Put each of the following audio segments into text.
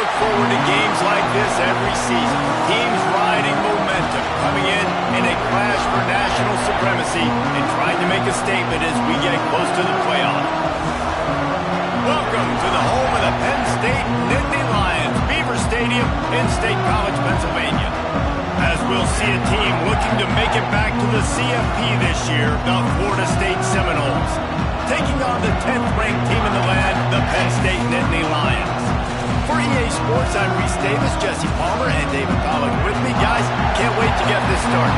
look forward to games like this every season. Teams riding momentum, coming in a clash for national supremacy and trying to make a statement as we get close to the playoffs. Welcome to the home of the Penn State Nittany Lions, Beaver Stadium in State College, Pennsylvania. As we'll see a team looking to make it back to the CFP this year, the Florida State Seminoles, taking on the 10th-ranked team in the land, the Penn State Nittany Lions. For EA Sports, I'm Reese Davis, Jesse Palmer, and David Pollack with me. Guys, can't wait to get this started.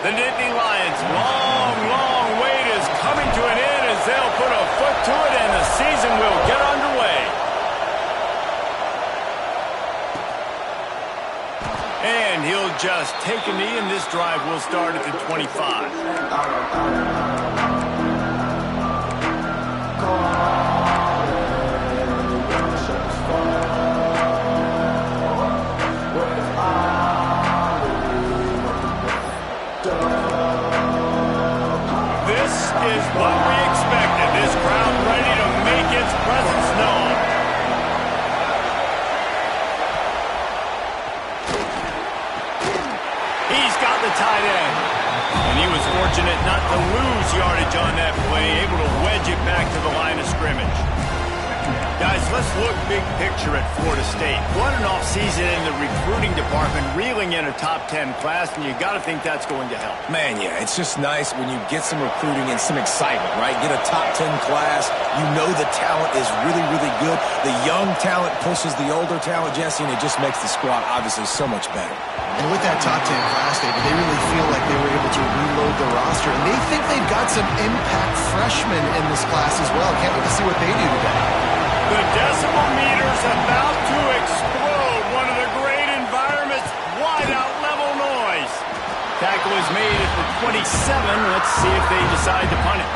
The Nittany Lions' long wait is coming to an end as they'll put a foot to it and the season will get underway. And he'll just take a knee, and this drive will start at the 25. Is what we expected. This crowd ready to make its presence known. He's got the tight end. And he was fortunate not to lose yardage on that play, able to wedge it back to the line of scrimmage. Guys, let's look big picture at Florida State. What an offseason in the recruiting department, reeling in a top 10 class, and you got to think that's going to help. Man, yeah, it's just nice when you get some recruiting and some excitement, right? Get a top 10 class. You know the talent is really good. The young talent pushes the older talent, Jesse, and it just makes the squad obviously so much better. And with that top 10 class, David, they really feel like they were able to reload the roster, and they think they've got some impact freshmen in this class as well. Can't wait to see what they do today. The decimal meter's about to explode. One of the great environments, wide-out level noise. Tackle is made at the 27. Let's see if they decide to punt it.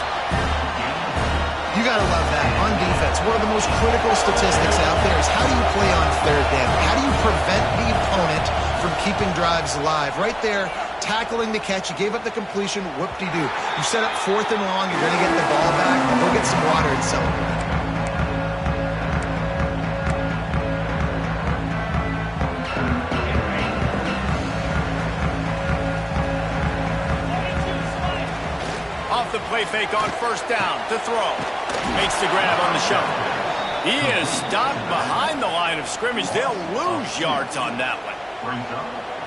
You got to love that. On defense, one of the most critical statistics out there is how do you play on third down? How do you prevent the opponent from keeping drives alive? Right there, tackling the catch. You gave up the completion. Whoop-de-doo. You set up 4th and long. You're going to get the ball back. Go get some water and celebrate. The play fake on first down to throw. Makes the grab on the shovel. He is stopped behind the line of scrimmage. They'll lose yards on that one.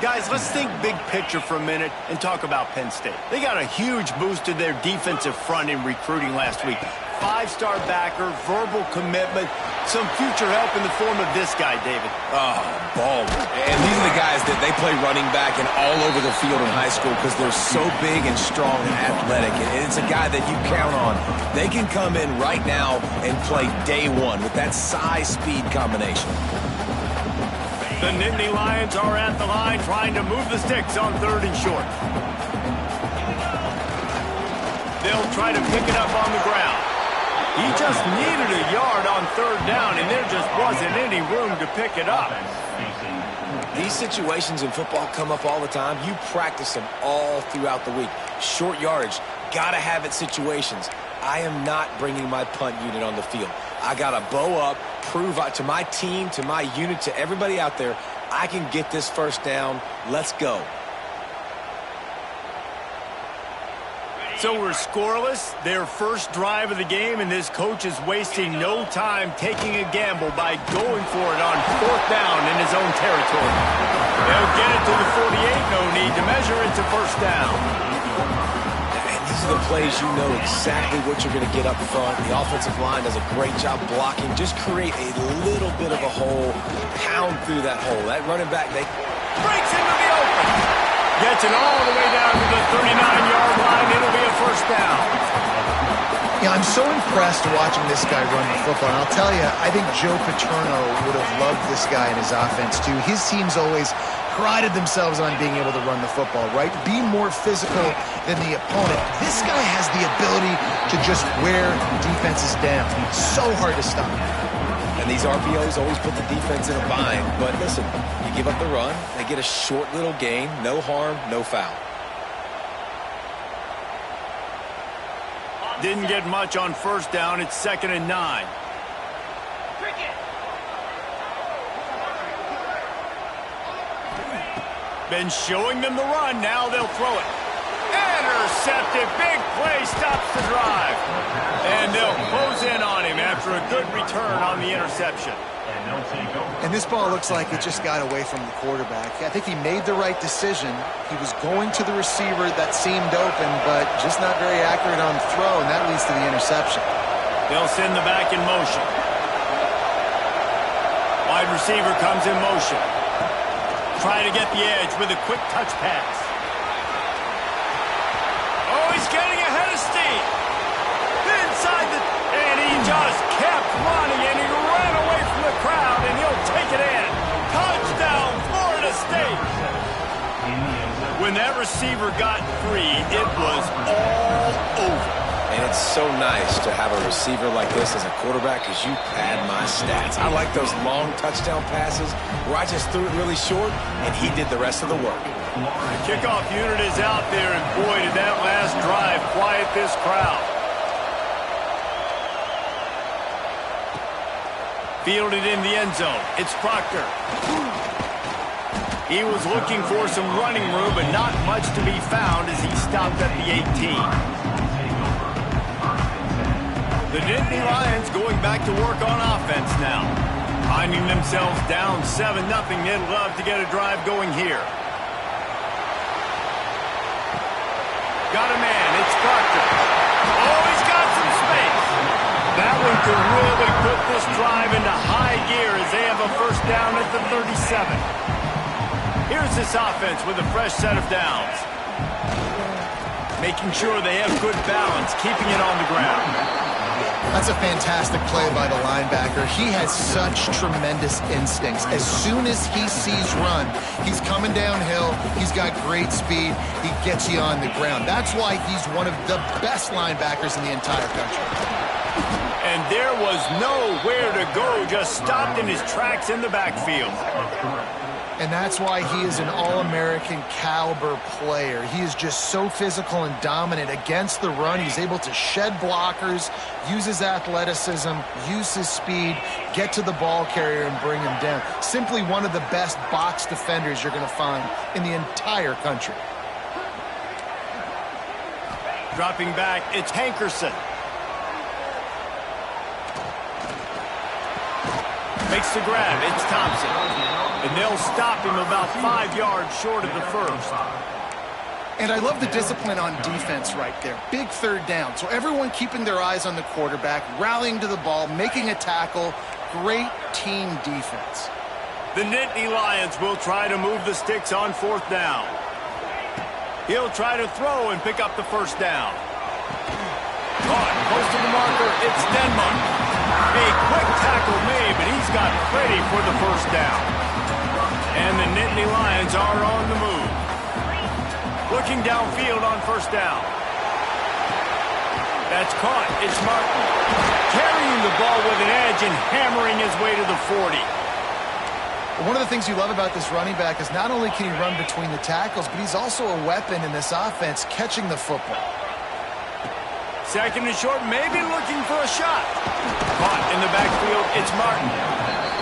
Guys, let's think big picture for a minute and talk about Penn State. They got a huge boost to their defensive front in recruiting last week. 5-star backer, verbal commitment, some future help in the form of this guy, David. Oh, Baldwin. And these are the guys that they play running back and all over the field in high school because they're so big and strong and athletic. And it's a guy that you count on. They can come in right now and play day one with that size-speed combination. The Nittany Lions are at the line trying to move the sticks on 3rd and short. They'll try to pick it up on the ground. He just needed a yard on 3rd down, and there just wasn't any room to pick it up. These situations in football come up all the time. You practice them all throughout the week. Short yardage, gotta have it situations. I am not bringing my punt unit on the field. I gotta bow up, prove to my team, to my unit, to everybody out there, I can get this first down. Let's go. So we're scoreless, their first drive of the game, and this coach is wasting no time taking a gamble by going for it on 4th down in his own territory. They'll get it to the 48, no need to measure it to first down. And these are the plays you know exactly what you're going to get up front. The offensive line does a great job blocking. Just create a little bit of a hole, pound through that hole. That running back, they breaks into the open. Gets it all the way down to the 39-yard line. It'll be a first down. Yeah, I'm so impressed watching this guy run the football. And I'll tell you, I think Joe Paterno would have loved this guy in his offense too. His teams always prided themselves on being able to run the football, right? Be more physical than the opponent. This guy has the ability to just wear defenses down. So hard to stop. And these RPOs always put the defense in a bind. But listen, you give up the run, they get a short little gain, no harm, no foul. Didn't get much on first down. It's 2nd and 9. Been showing them the run. Now they'll throw it. Intercepted. Big play stops the drive. And they'll close in on him after a good return on the interception. And this ball looks like it just got away from the quarterback. I think he made the right decision. He was going to the receiver that seemed open, but just not very accurate on the throw, and that leads to the interception. They'll send the back in motion. Wide receiver comes in motion. Try to get the edge with a quick touch pass. Oh, he's getting ahead of steam. Inside the... And he just kept running, and he ran away from the crowd, and he'll take it in. Touchdown, Florida State. When that receiver got free, it was all over. And it's so nice to have a receiver like this as a quarterback because you pad my stats. I like those long touchdown passes where I just threw it really short, and he did the rest of the work. The kickoff unit is out there, and boy, did that last drive quiet this crowd. Fielded in the end zone. It's Proctor. He was looking for some running room, but not much to be found as he stopped at the 18. The Nittany Lions going back to work on offense now. Finding themselves down 7-0, they'd love to get a drive going here. Got a man. It's Proctor. Oh, he's got some space. That one could really put this drive into high gear as they have a first down at the 37. Here's this offense with a fresh set of downs. Making sure they have good balance, keeping it on the ground. That's a fantastic play by the linebacker. He has such tremendous instincts. As soon as he sees run, he's coming downhill. He's got great speed. He gets you on the ground. That's why he's one of the best linebackers in the entire country. And there was nowhere to go, just stopped in his tracks in the backfield. And that's why he is an All-American caliber player. He is just so physical and dominant against the run. He's able to shed blockers, use his athleticism, use his speed, get to the ball carrier and bring him down. Simply one of the best box defenders you're going to find in the entire country. Dropping back, it's Hankerson. Makes the grab, it's Thompson. And they'll stop him about 5 yards short of the first. And I love the discipline on defense right there. Big third down. So everyone keeping their eyes on the quarterback, rallying to the ball, making a tackle. Great team defense. The Nittany Lions will try to move the sticks on 4th down. He'll try to throw and pick up the first down. Caught, close to the marker, it's Denmark. A quick tackle made, but he's got ready for the first down. And the Nittany Lions are on the move. Looking downfield on first down. That's caught. It's Martin. Carrying the ball with an edge and hammering his way to the 40. One of the things you love about this running back is not only can he run between the tackles, but he's also a weapon in this offense catching the football. 2nd and short, maybe looking for a shot. Caught in the backfield, it's Martin.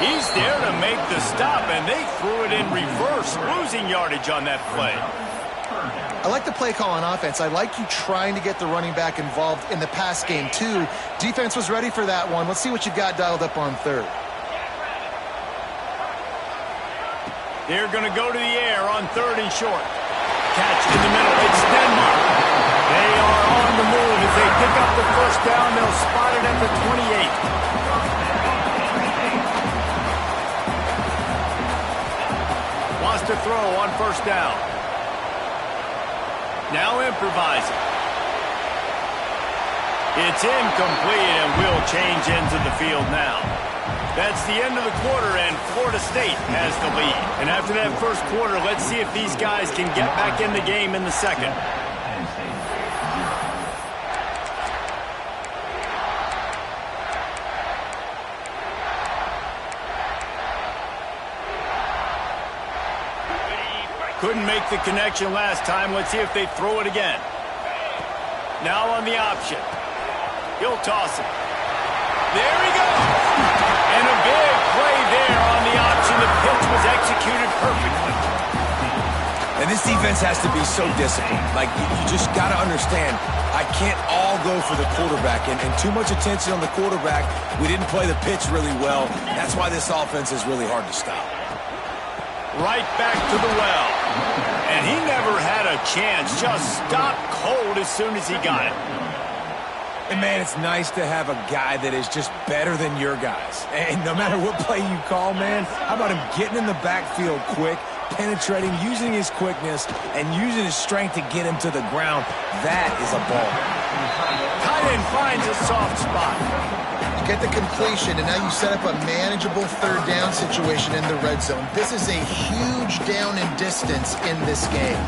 He's there to make the stop, and they threw it in reverse, losing yardage on that play. I like the play call on offense. I like you trying to get the running back involved in the pass game, too. Defense was ready for that one. Let's see what you've got dialed up on 3rd. They're going to go to the air on 3rd and short. Catch in the middle. It's Denmark. They are on the move as they pick up the first down. They'll spot it at the 28. Wants to throw on first down. Now improvising. It's incomplete, and we'll change ends of the field now. That's the end of the quarter, and Florida State has the lead. And after that first quarter, let's see if these guys can get back in the game in the second. Couldn't make the connection last time. Let's see if they throw it again. Now on the option. He'll toss it. There he goes. And a big play there on the option. The pitch was executed perfectly. And this defense has to be so disciplined. Like, you just got to understand, I can't all go for the quarterback. And too much attention on the quarterback. We didn't play the pitch really well. That's why this offense is really hard to stop. Right back to the well. And he never had a chance. Just stopped cold as soon as he got it. And, man, it's nice to have a guy that is just better than your guys. And no matter what play you call, man, how about him getting in the backfield quick, penetrating, using his quickness, and using his strength to get him to the ground? That is a ball. Tight end finds a soft spot. You get the completion, and now you set up a manageable third down situation in the red zone. This is a huge down in distance in this game.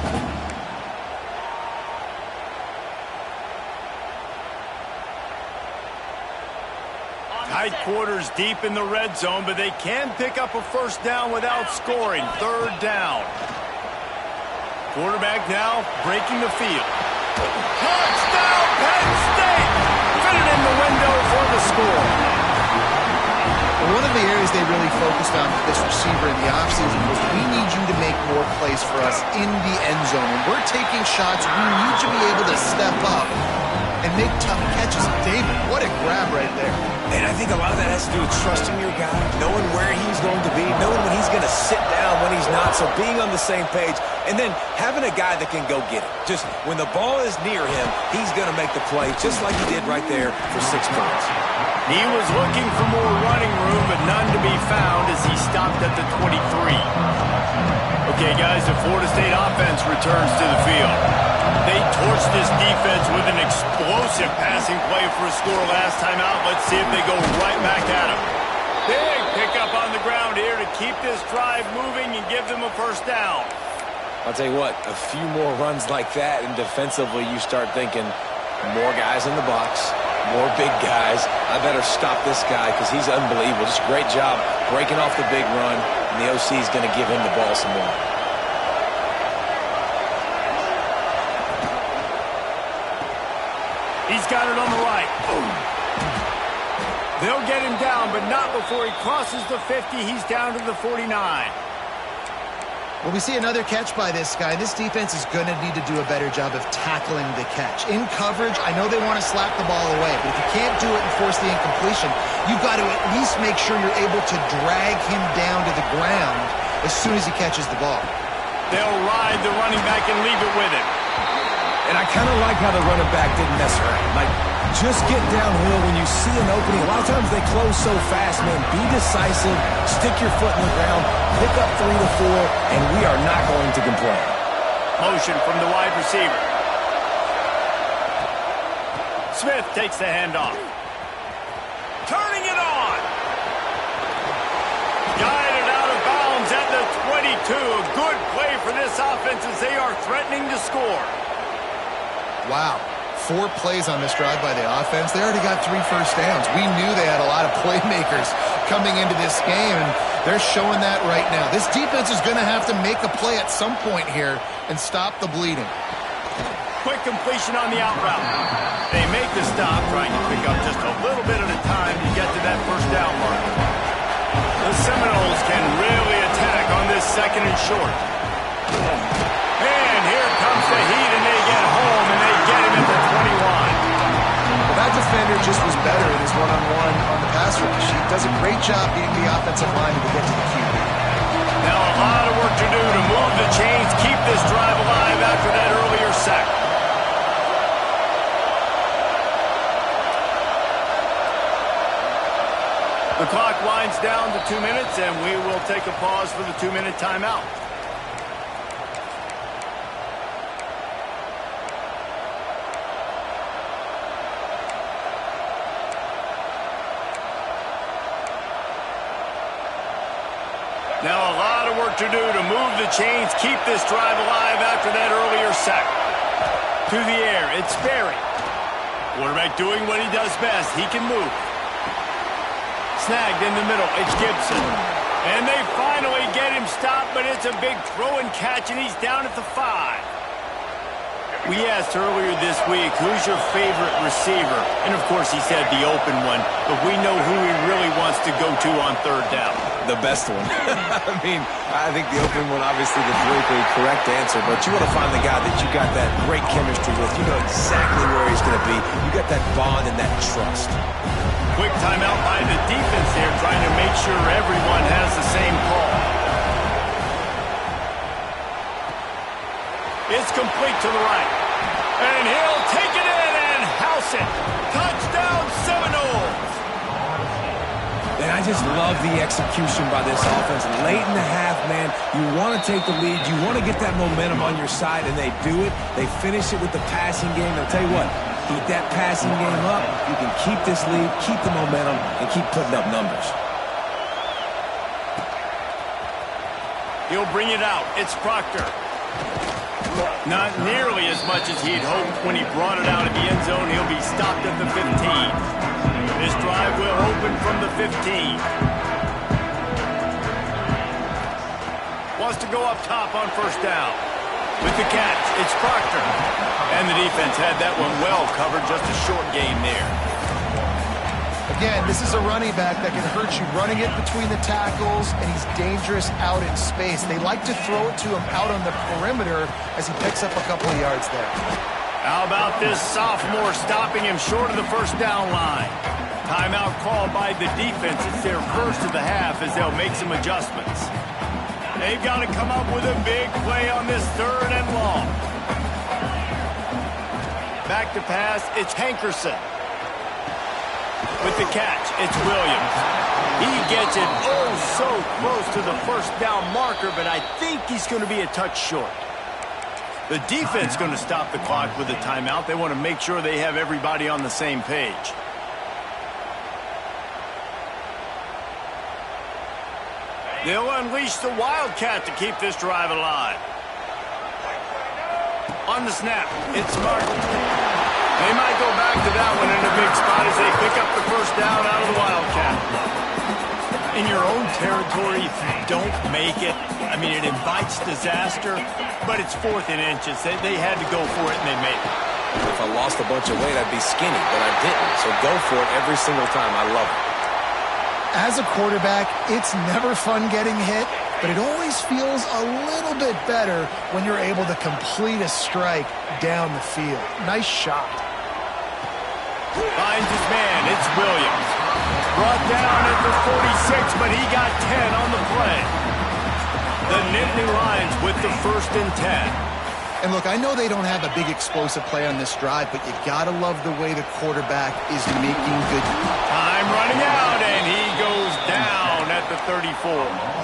Tight quarters deep in the red zone, but they can pick up a first down without scoring. Third down. Quarterback now breaking the field. Touchdown, Penn State! Fit it in the window for the score. One of the areas they really focused on with this receiver in the offseason was we need you to make more plays for us in the end zone. When we're taking shots, we need to be able to step up and make tough catches. David, what a grab right there. And I think a lot of that has to do with trusting your guy, knowing where he's going to be, knowing when he's going to sit down, when he's not, so being on the same page, and then having a guy that can go get it. Just when the ball is near him, he's going to make the play, just like he did right there for 6 points. He was looking for more running room, but none to be found as he stopped at the 23. Okay, guys, the Florida State offense returns to the field. They torched this defense with an explosive passing play for a score last time out. Let's see if they go right back at him. Big pickup on the ground here to keep this drive moving and give them a first down. I'll tell you what, a few more runs like that, and defensively you start thinking more guys in the box, more big guys. I better stop this guy because he's unbelievable. Just a great job breaking off the big run, and the OC is going to give him the ball some more. He's got it on the right. They'll get him down, but not before he crosses the 50. He's down to the 49. Well, we see another catch by this guy. This defense is going to need to do a better job of tackling the catch. In coverage, I know they want to slap the ball away, but if you can't do it and force the incompletion, you've got to at least make sure you're able to drag him down to the ground as soon as he catches the ball. They'll ride the running back and leave it with him. And I kind of like how the running back didn't mess around. Like, just get downhill when you see an opening. A lot of times they close so fast, man. Be decisive, stick your foot in the ground, pick up 3 to 4, and we are not going to complain. Motion from the wide receiver. Smith takes the handoff. Turning it on. Guided out of bounds at the 22. A good play for this offense as they are threatening to score. Wow. 4 plays on this drive by the offense. They already got 3 first downs. We knew they had a lot of playmakers coming into this game, and they're showing that right now. This defense is going to have to make a play at some point here and stop the bleeding. Quick completion on the out route. They make the stop, trying to pick up just a little bit at a time to get to that first down mark. The Seminoles can really attack on this second and short. And here comes the heat, and they get home, and they get him at the 21. Well, that defender just was better in his one-on-one on the pass rush. He does a great job beating the offensive line to get to the QB. Now a lot of work to do to move the chains, keep this drive alive after that earlier sack. The clock winds down to 2 minutes, and we will take a pause for the 2-minute timeout. Now a lot of work to do to move the chains, keep this drive alive after that earlier sack. To the air, it's Sperry. Quarterback doing what he does best. He can move. Snagged in the middle, it's Gibson. And they finally get him stopped, but it's a big throw and catch, and he's down at the 5. We asked earlier this week, who's your favorite receiver? And, of course, he said the open one, but we know who he really wants to go to on third down. The best one. I think the open one, obviously the politically correct answer, but you want to find the guy that you got that great chemistry with. You know exactly where he's going to be. You got that bond and that trust. Quick timeout by the defense there, trying to make sure everyone has the same call. It's complete to the right. And he'll take it in and house it. Touchdown Seminoles. And I just love the execution by this offense. Late in the half, man, you want to take the lead. You want to get that momentum on your side, and they do it. They finish it with the passing game. I'll tell you what, keep that passing game up. You can keep this lead, keep the momentum, and keep putting up numbers. He'll bring it out. It's Proctor. Not nearly as much as he'd hoped when he brought it out of the end zone. He'll be stopped at the 15. This drive will open from the 15. Wants to go up top on first down. With the catch, it's Proctor. And the defense had that one well covered, just a short gain there. Again, this is a running back that can hurt you running it between the tackles, and he's dangerous out in space. They like to throw it to him out on the perimeter as he picks up a couple of yards there. How about this sophomore stopping him short of the first down line? Timeout called by the defense. It's their first of the half as they'll make some adjustments. They've got to come up with a big play on this third and long. Back to pass, it's Hankerson. With the catch, it's Williams. He gets it so close to the first down marker, but I think he's going to be a touch short. The defense going to stop the clock with a timeout. They want to make sure they have everybody on the same page. They'll unleash the Wildcat to keep this drive alive. On the snap, it's Martin. They might go back to that one in a big spot as they pick up the first down out of the Wildcat. In your own territory, if you don't make it, I mean, it invites disaster, but it's 4th and inches. They had to go for it, and they made it. If I lost a bunch of weight, I'd be skinny, but I didn't. So go for it every single time. I love it. As a quarterback, it's never fun getting hit, but it always feels a little bit better when you're able to complete a strike down the field. Nice shot. Finds his man. It's Williams. Brought down at the 46, but he got 10 on the play. The Nittany Lions with the 1st and 10. And look, I know they don't have a big explosive play on this drive, but you got to love the way the quarterback is making good. Time running out, and he goes down at the 34.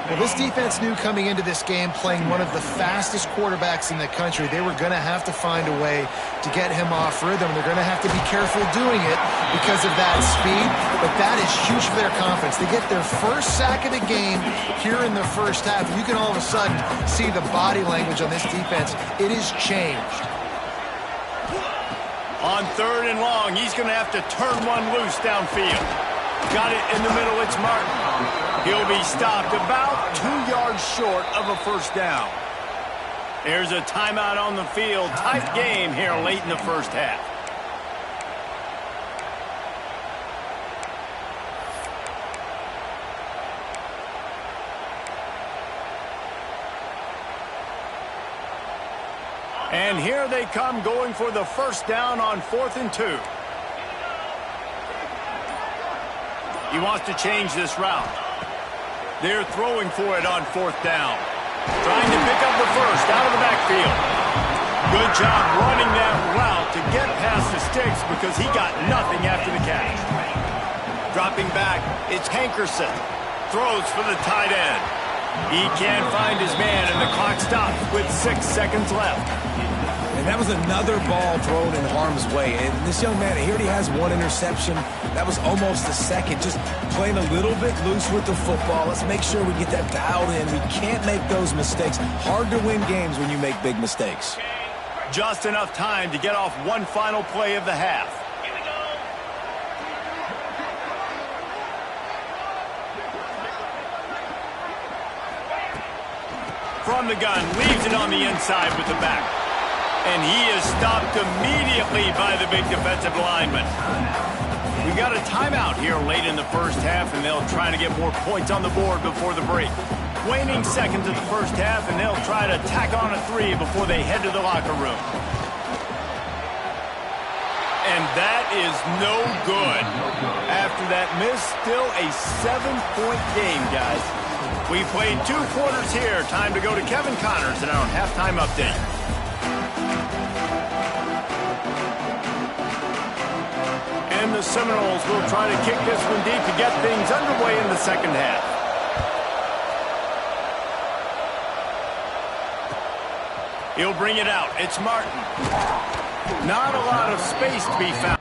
Well, this defense knew coming into this game, playing one of the fastest quarterbacks in the country, they were going to have to find a way to get him off rhythm. They're going to have to be careful doing it because of that speed, but that is huge for their confidence. They get their first sack of the game here in the first half. You can all of a sudden see the body language on this defense. It has changed. On 3rd and long, he's going to have to turn one loose downfield. Got it in the middle, it's Martin. He'll be stopped about 2 yards short of a first down. There's a timeout on the field. Tight game here late in the first half. And here they come going for the first down on 4th and 2. He wants to change this route. They're throwing for it on 4th down. Trying to pick up the first out of the backfield. Good job running that route to get past the sticks because he got nothing after the catch. Dropping back, it's Hankerson. Throws for the tight end. He can't find his man, and the clock stops with 6 seconds left. And That was another ball thrown in harm's way. And this young man, he already has one interception. That was almost the second. Just playing a little bit loose with the football. Let's make sure we get that dialed in. We can't make those mistakes. Hard to win games when you make big mistakes. Just enough time to get off one final play of the half. From the gun, leaves it on the inside with the back. And he is stopped immediately by the big defensive lineman. We got a timeout here late in the first half, and they'll try to get more points on the board before the break. Waning seconds of the first half, and they'll try to tack on a 3 before they head to the locker room. And that is no good. After that miss, still a 7-point game, guys. We played 2 quarters here. Time to go to Kevin Connors in our halftime update. And the Seminoles will try to kick this one deep to get things underway in the second half. He'll bring it out. It's Martin. Not a lot of space to be found.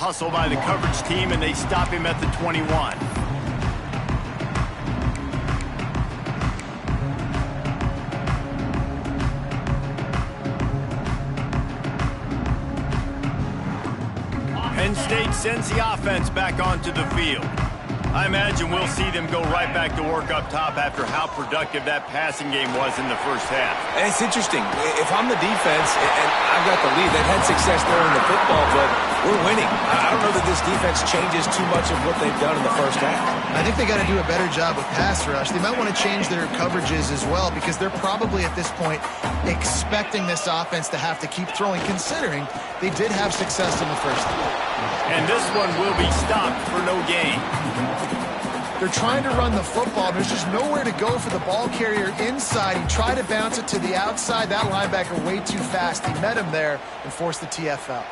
hustle by the coverage team, and they stop him at the 21. Penn State sends the offense back onto the field. I imagine we'll see them go right back to work up top after how productive that passing game was in the first half. And it's interesting. If I'm the defense and I've got the lead, they've had success throwing the football, but we're winning. I don't know that this defense changes too much of what they've done in the first half. I think they got to do a better job with pass rush. They might want to change their coverages as well because they're probably at this point expecting this offense to have to keep throwing, considering they did have success in the first half. And this one will be stopped for no gain. They're trying to run the football. There's just nowhere to go for the ball carrier inside. He tried to bounce it to the outside. That linebacker way too fast. He met him there and forced the TFL.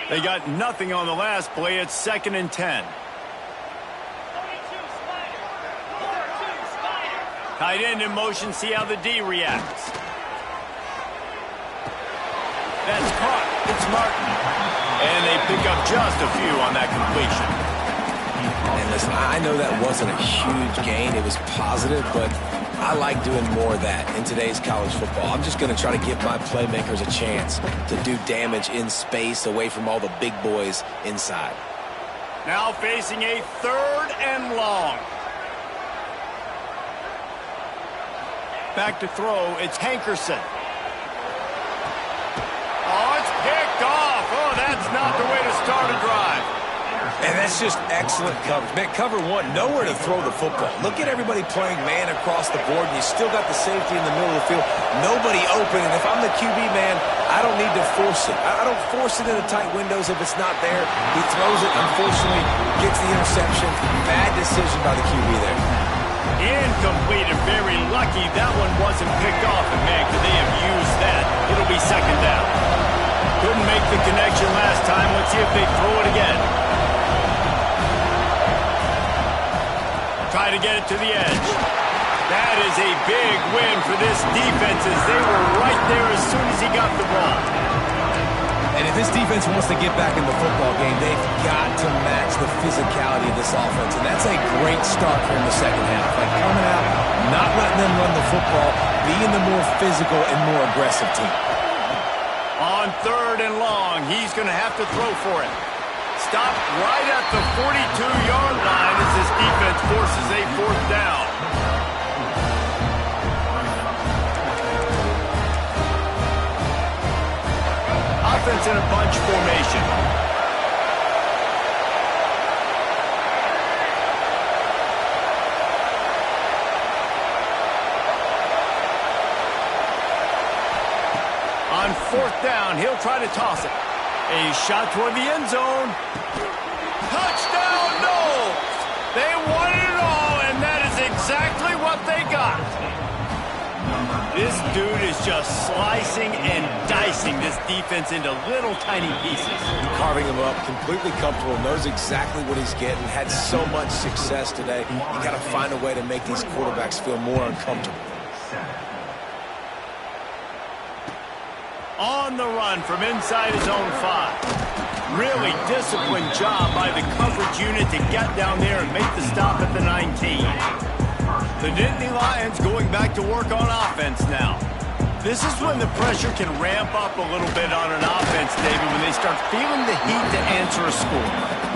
They got nothing on the last play. It's 2nd and 10. Tight end in motion. See how the D reacts. That's caught. It's Martin. And they pick up just a few on that completion. And listen, I know that wasn't a huge gain. It was positive, but I like doing more of that in today's college football. I'm just going to try to give my playmakers a chance to do damage in space away from all the big boys inside. Now facing a 3rd and long. Back to throw. It's Hankerson. Oh, it's picked off. Oh, that's not the way to start a drive. And that's just excellent coverage. Man, cover one, nowhere to throw the football. Look at everybody playing man across the board, and you still got the safety in the middle of the field. Nobody open, and if I'm the QB, man, I don't need to force it. I don't force it into tight windows if it's not there. He throws it, unfortunately, gets the interception. Bad decision by the QB there. Incomplete and very lucky that one wasn't picked off. And, man, could they have used that? It'll be 2nd down. Couldn't make the connection last time. Let's see if they throw it again. Try to get it to the edge. That is a big win for this defense as they were right there as soon as he got the ball. And if this defense wants to get back in the football game, they've got to match the physicality of this offense. And that's a great start for in the second half. Like coming out, not letting them run the football, being the more physical and more aggressive team. On 3rd and long, he's going to have to throw for it. Stopped right at the 42-yard line as this defense forces a 4th down. Offense in a bunch formation. On 4th down, he'll try to toss it. A shot toward the end zone. Touchdown, no! They won it all, and that is exactly what they got. This dude is just slicing and dicing this defense into little tiny pieces. Carving him up, completely comfortable, knows exactly what he's getting, had so much success today. You got to find a way to make these quarterbacks feel more uncomfortable. On the run from inside his own 5. Really disciplined job by the coverage unit to get down there and make the stop at the 19. The Nittany Lions going back to work on offense now. This is when the pressure can ramp up a little bit on an offense, David, when they start feeling the heat to answer a score.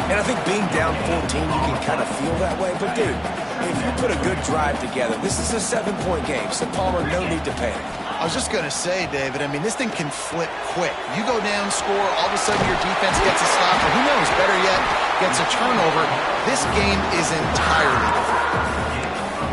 And I think being down 14, you can kind of feel that way. But, dude, if you put a good drive together, this is a 7-point game, so Palmer, no need to panic. I was just going to say, David, I mean, this thing can flip quick. You go down, score, all of a sudden your defense gets a stop, or who knows, better yet, gets a turnover. This game is entirely different.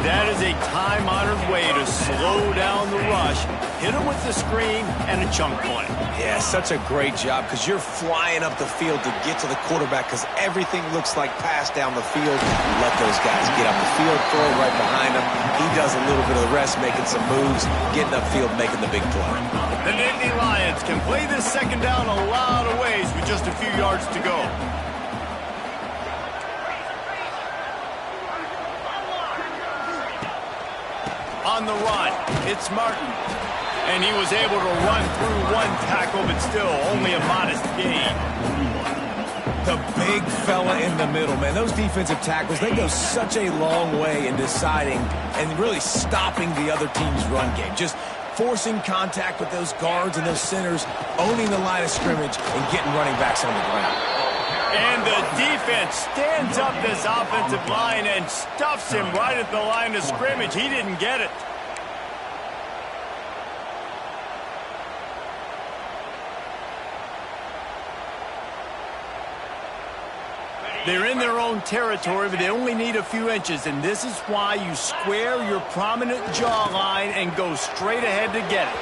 That is a time-honored way to slow down the rush, hit him with the screen, and a chunk play. Yeah, such a great job because you're flying up the field to get to the quarterback because everything looks like pass down the field. You let those guys get up the field, throw it right behind him. He does a little bit of the rest, making some moves, getting upfield, making the big play. The Nittany Lions can play this 2nd down a lot of ways with just a few yards to go. On the run, it's Martin. And he was able to run through one tackle, but still only a modest gain. The big fella in the middle, man. Those defensive tackles, they go such a long way in deciding and really stopping the other team's run game. Just forcing contact with those guards and those centers, owning the line of scrimmage, and getting running backs on the ground. And the defense stands up this offensive line and stuffs him right at the line of scrimmage. He didn't get it. They're in their own territory, but they only need a few inches, and this is why you square your prominent jawline and go straight ahead to get it.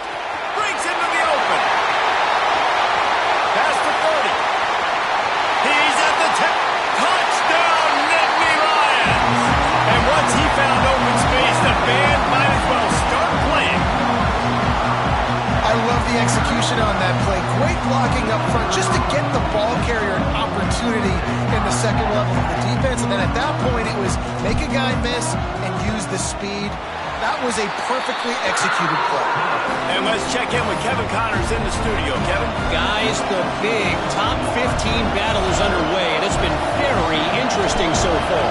Breaks into the open. Past the 30. He's at the 10. Touchdown, Nittany Lions! And once he found open space, the band might as well start playing. I love the execution on that play. Great blocking up front just to get the ball carrier an opportunity in the second level of the defense. And then at that point, it was make a guy miss and use the speed. That was a perfectly executed play. And let's check in with Kevin Connors in the studio. Kevin? Guys, the big top 15 battle is underway, and it's been very interesting so far.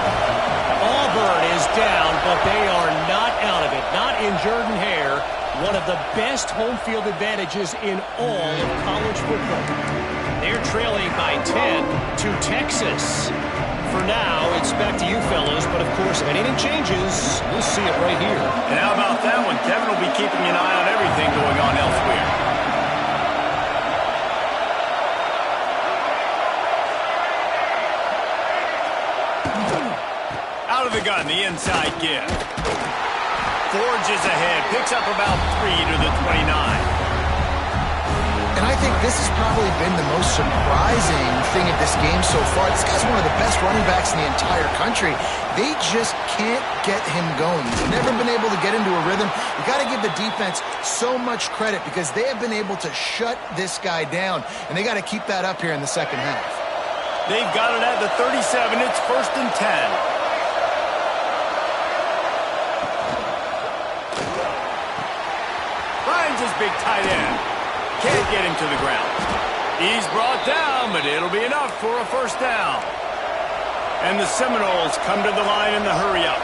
Auburn is down, but they are not out of it. Not in Jordan-Hare. One of the best home field advantages in all of college football. They're trailing by 10 to Texas. For now, it's back to you fellows, but of course, if anything changes, we'll see it right here. And how about that one? Kevin will be keeping an eye on everything going on elsewhere. Out of the gun, the inside give. Forges ahead, picks up about 3 to the 29. And I think this has probably been the most surprising thing of this game so far. This guy's one of the best running backs in the entire country. They just can't get him going. He's never been able to get into a rhythm. You got to give the defense so much credit because they have been able to shut this guy down, and they got to keep that up here in the second half. They've got it at the 37. It's 1st and 10. His big tight end. Can't get him to the ground. He's brought down, but it'll be enough for a first down. And the Seminoles come to the line in the hurry-up.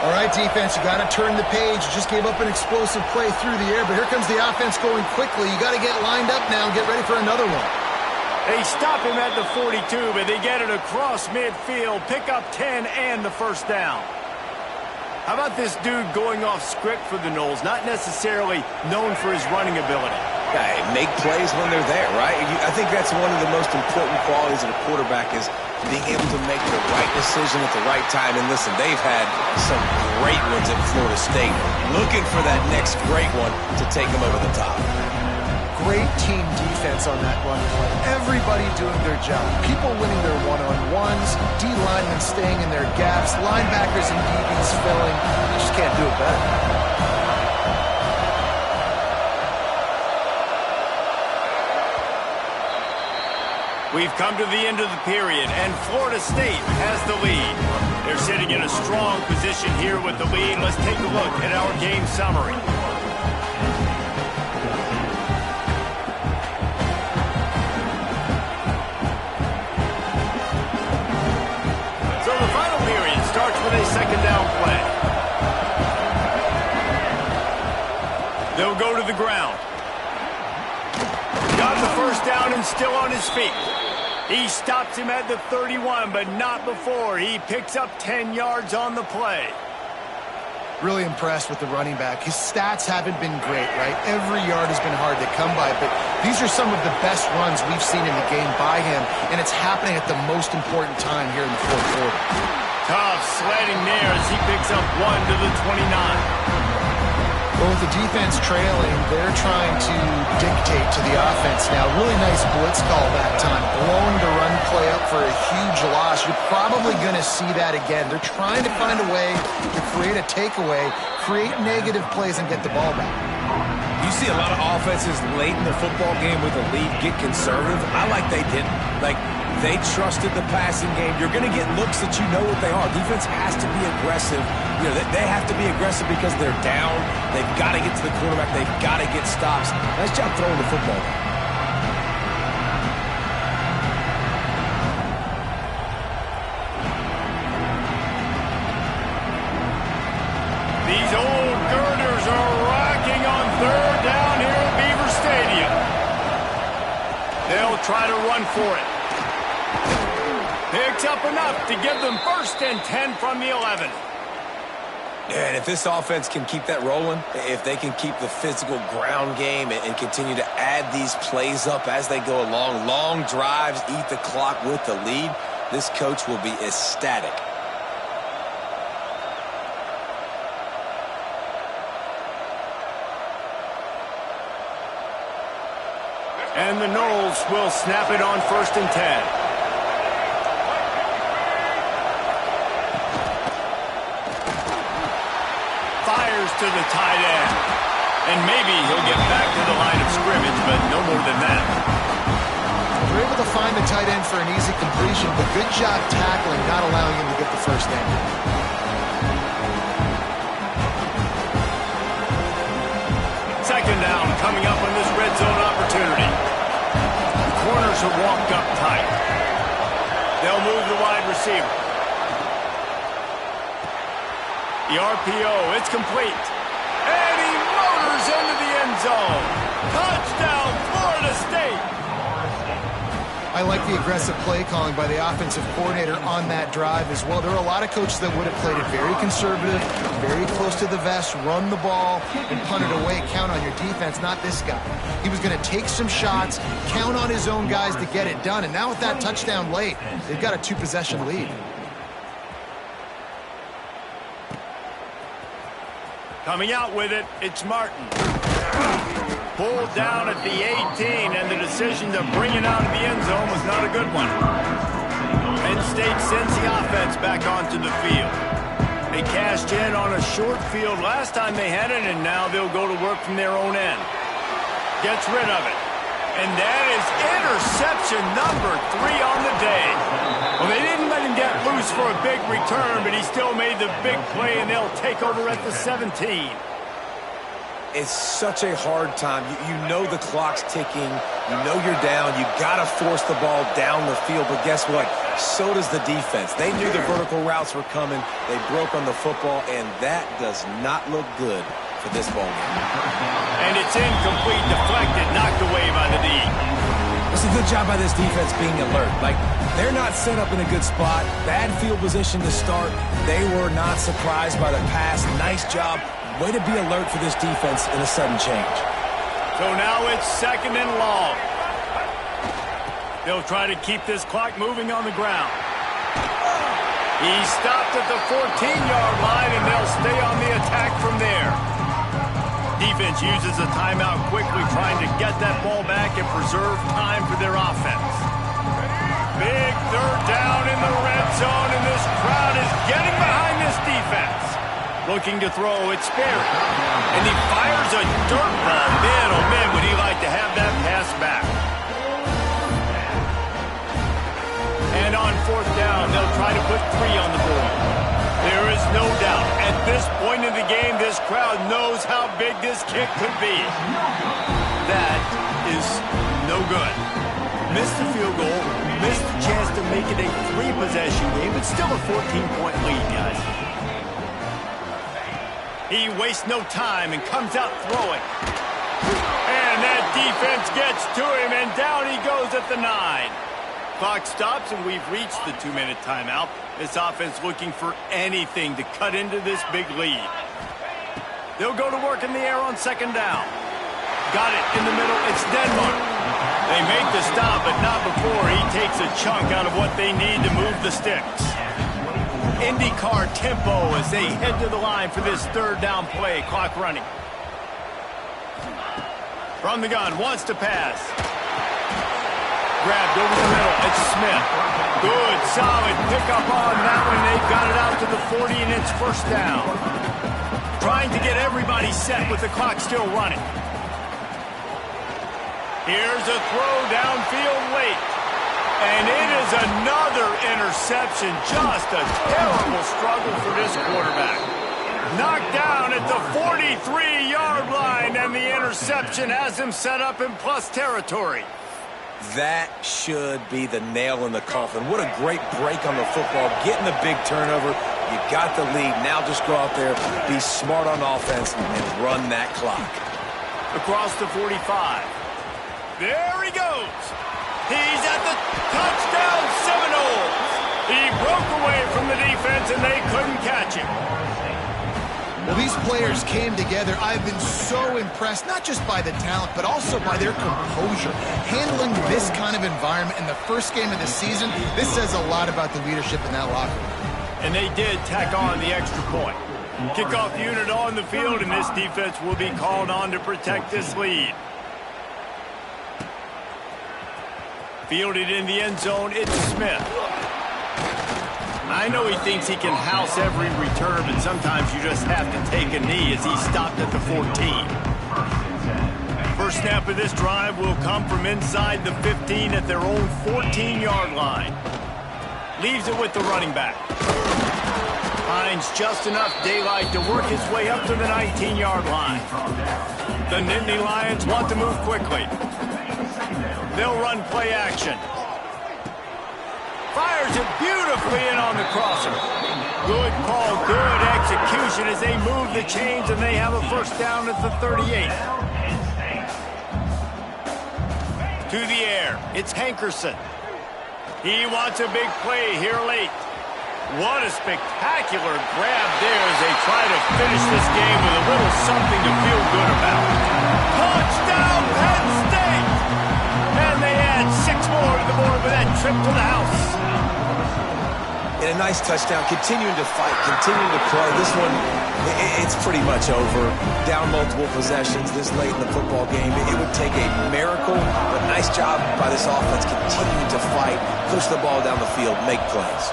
All right, defense, you got to turn the page. You just gave up an explosive play through the air, but here comes the offense going quickly. You got to get lined up now and get ready for another one. They stop him at the 42, but they get it across midfield, pick up 10 and the first down. How about this dude going off script for the Noles, not necessarily known for his running ability? Yeah, make plays when they're there, right? I think that's one of the most important qualities of a quarterback is being able to make the right decision at the right time. And listen, they've had some great ones at Florida State. Looking for that next great one to take them over the top. Great team defense on that run play. Everybody doing their job. People winning their one-on-ones, D-linemen staying in their gaps, linebackers and DBs filling. You just can't do it better. We've come to the end of the period, and Florida State has the lead. They're sitting in a strong position here with the lead. Let's take a look at our game summary. With a second down play. They'll go to the ground. Got the first down and still on his feet. He stops him at the 31, but not before. He picks up 10 yards on the play. Really impressed with the running back. His stats haven't been great, right? Every yard has been hard to come by, but these are some of the best runs we've seen in the game by him, and it's happening at the most important time here in the fourth quarter. Tough sledding there as he picks up 1 to the 29. Well, with the defense trailing, they're trying to dictate to the offense now. Really nice blitz call that time. Blowing the run play up for a huge loss. You're probably going to see that again. They're trying to find a way to create a takeaway, create negative plays, and get the ball back. You see a lot of offenses late in the football game with a lead get conservative. I like they didn't. Like, they trusted the passing game. You're going to get looks that you know what they are. Defense has to be aggressive. You know, they have to be aggressive because they're down. They've got to get to the quarterback. They've got to get stops. Nice job throwing the football. These old girders are rocking on third down here at Beaver Stadium. They'll try to run for it. Picks up enough to give them 1st and 10 from the 11. Yeah, and if this offense can keep that rolling, if they can keep the physical ground game and continue to add these plays up as they go along, long drives, eat the clock with the lead, this coach will be ecstatic. And the Noles will snap it on 1st and 10. Fires to the tight end. And maybe he'll get back to the line of scrimmage, but no more than that. They're able to find the tight end for an easy completion, but good job tackling, not allowing him to get the 1st down. Second down coming up on this red zone opportunity. The corners are walked up tight. They'll move the wide receiver. The RPO, it's complete. And he motors into the end zone. Touchdown, Florida State. I like the aggressive play calling by the offensive coordinator on that drive as well. There are a lot of coaches that would have played it very conservative, very close to the vest, run the ball, and punt it away. Count on your defense, not this guy. He was going to take some shots, count on his own guys to get it done. And now with that touchdown late, they've got a 2-possession lead. Coming out with it, it's Martin. Pulled down at the 18, and the decision to bring it out of the end zone was not a good one. Penn State sends the offense back onto the field. They cashed in on a short field last time they had it, and now they'll go to work from their own end. Gets rid of it. And that is interception number 3 on the day. Well, they didn't let him get loose for a big return, but he still made the big play, and they'll take over at the 17. It's such a hard time. You know the clock's ticking. You know you're down. You got to force the ball down the field. But guess what? So does the defense. They knew the vertical routes were coming. They broke on the football, and that does not look good for this ball game. And it's incomplete, deflected, knocked away by the D. It's a good job by this defense being alert. Like, they're not set up in a good spot. Bad field position to start. They were not surprised by the pass. Nice job. Way to be alert for this defense in a sudden change. So now it's 2nd and long. They'll try to keep this clock moving on the ground. He stopped at the 14-yard line, and they'll stay on the attack from there. Defense uses a timeout quickly, trying to get that ball back and preserve time for their offense. Big 3rd down in the red zone, and this crowd is getting behind this defense. Looking to throw, it's Sperry. And he fires a dirt ball. Man, oh man, would he like to have that pass back. And on 4th down, they'll try to put 3 on the board. There is no doubt, at this point in the game, this crowd knows how big this kick could be. That is no good. Missed the field goal, missed the chance to make it a 3-possession game, but still a 14-point lead, guys. He wastes no time and comes out throwing. And that defense gets to him, and down he goes at the 9. Clock stops, and we've reached the 2-minute timeout. This offense looking for anything to cut into this big lead. They'll go to work in the air on 2nd down. Got it in the middle. It's Denmark. They make the stop, but not before he takes a chunk out of what they need to move the sticks. IndyCar tempo as they head to the line for this 3rd down play. Clock running. From the gun, wants to pass. Grabbed over the middle. It's Smith. Good, solid pickup on that one. They've got it out to the 40, and it's 1st down. Trying to get everybody set with the clock still running. Here's a throw downfield late. And it is another interception. Just a terrible struggle for this quarterback. Knocked down at the 43-yard line, and the interception has him set up in plus territory. That should be the nail in the coffin. What a great break on the football. Getting the big turnover. You got the lead. Now just go out there, be smart on offense, and run that clock. Across the 45. There he goes. He's at the touchdown Seminoles. He broke away from the defense, and they couldn't catch him. Well, these players came together. I've been so impressed, not just by the talent, but also by their composure. Handling this kind of environment in the first game of the season, this says a lot about the leadership in that locker room. And they did tack on the extra point. Kickoff unit on the field, and this defense will be called on to protect this lead. Fielded in the end zone, it's Smith. I know he thinks he can house every return, but sometimes you just have to take a knee as he stopped at the 14. First snap of this drive will come from inside the 15 at their own 14-yard line. Leaves it with the running back. Finds just enough daylight to work his way up to the 19-yard line. The Nittany Lions want to move quickly. They'll run play action. Fires it beautifully in on the crosser. Good call, good execution as they move the chains, and they have a first down at the 38. To the air, it's Hankerson. He wants a big play here late. What a spectacular grab there as they try to finish this game with a little something to feel good about. Touchdown, Penn State! And they add 6 more to the board with that trip to the house. And a nice touchdown, continuing to fight, continuing to play. This one, it's pretty much over. Down multiple possessions this late in the football game. It would take a miracle, but nice job by this offense continuing to fight, push the ball down the field, make plays.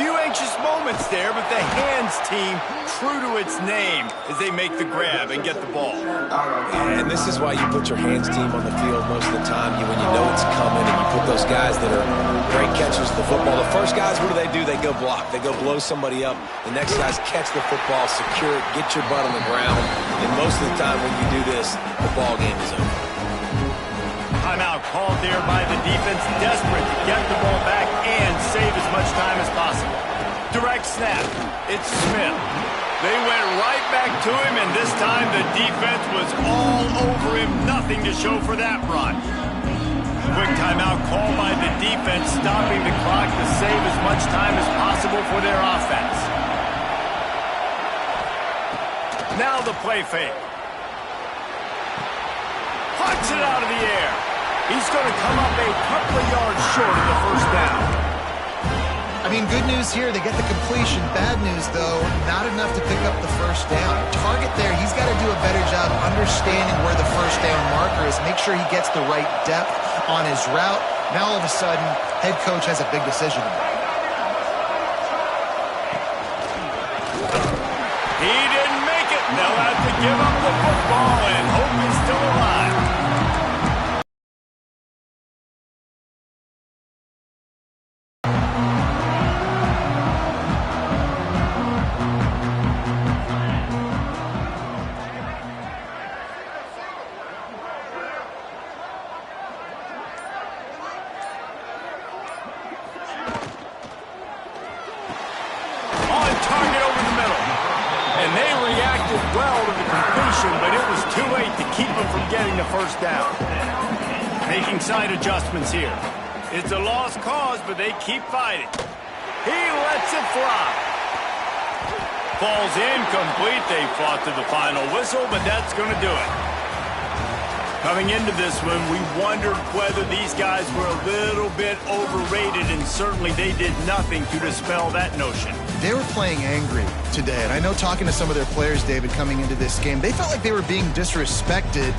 Few anxious moments there, but the hands team true to its name as they make the grab and get the ball. And this is why you put your hands team on the field most of the time when you know it's coming, and you put those guys that are great catchers of the football. The first guys, what do? They go block. They go blow somebody up. The next guys catch the football, secure it, get your butt on the ground. And most of the time when you do this, the ball game is over. Timeout called there by the defense, desperate to get the ball back and save as much time as possible. Direct snap. It's Smith. They went right back to him, and this time the defense was all over him. Nothing to show for that run. Quick timeout called by the defense, stopping the clock to save as much time as possible for their offense. Now the play fake. Punts it out of the air. He's going to come up a couple of yards short of the first down. I mean, good news here, they get the completion. Bad news, though, not enough to pick up the first down. Target there, he's got to do a better job understanding where the first down marker is, make sure he gets the right depth on his route. Now, all of a sudden, head coach has a big decision to make. He didn't make it. They'll have to give up the football, and hope he's still alive. Target over the middle. And they reacted well to the completion, but it was too late to keep them from getting the first down. Making side adjustments here. It's a lost cause, but they keep fighting. He lets it fly. Falls incomplete. They fought to the final whistle, but that's going to do it. Coming into this one, we wondered whether these guys were a little bit overrated, and certainly they did nothing to dispel that notion. They were playing angry today, and I know talking to some of their players, David, coming into this game, they felt like they were being disrespected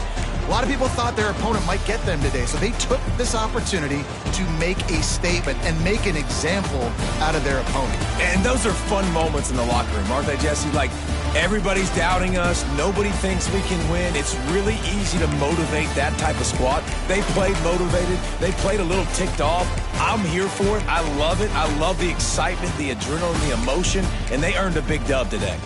A lot of people thought their opponent might get them today, so they took this opportunity to make a statement and make an example out of their opponent. And those are fun moments in the locker room, aren't they, Jesse? Like, everybody's doubting us. Nobody thinks we can win. It's really easy to motivate that type of squad. They played motivated. They played a little ticked off. I'm here for it. I love it. I love the excitement, the adrenaline, the emotion, and they earned a big dub today.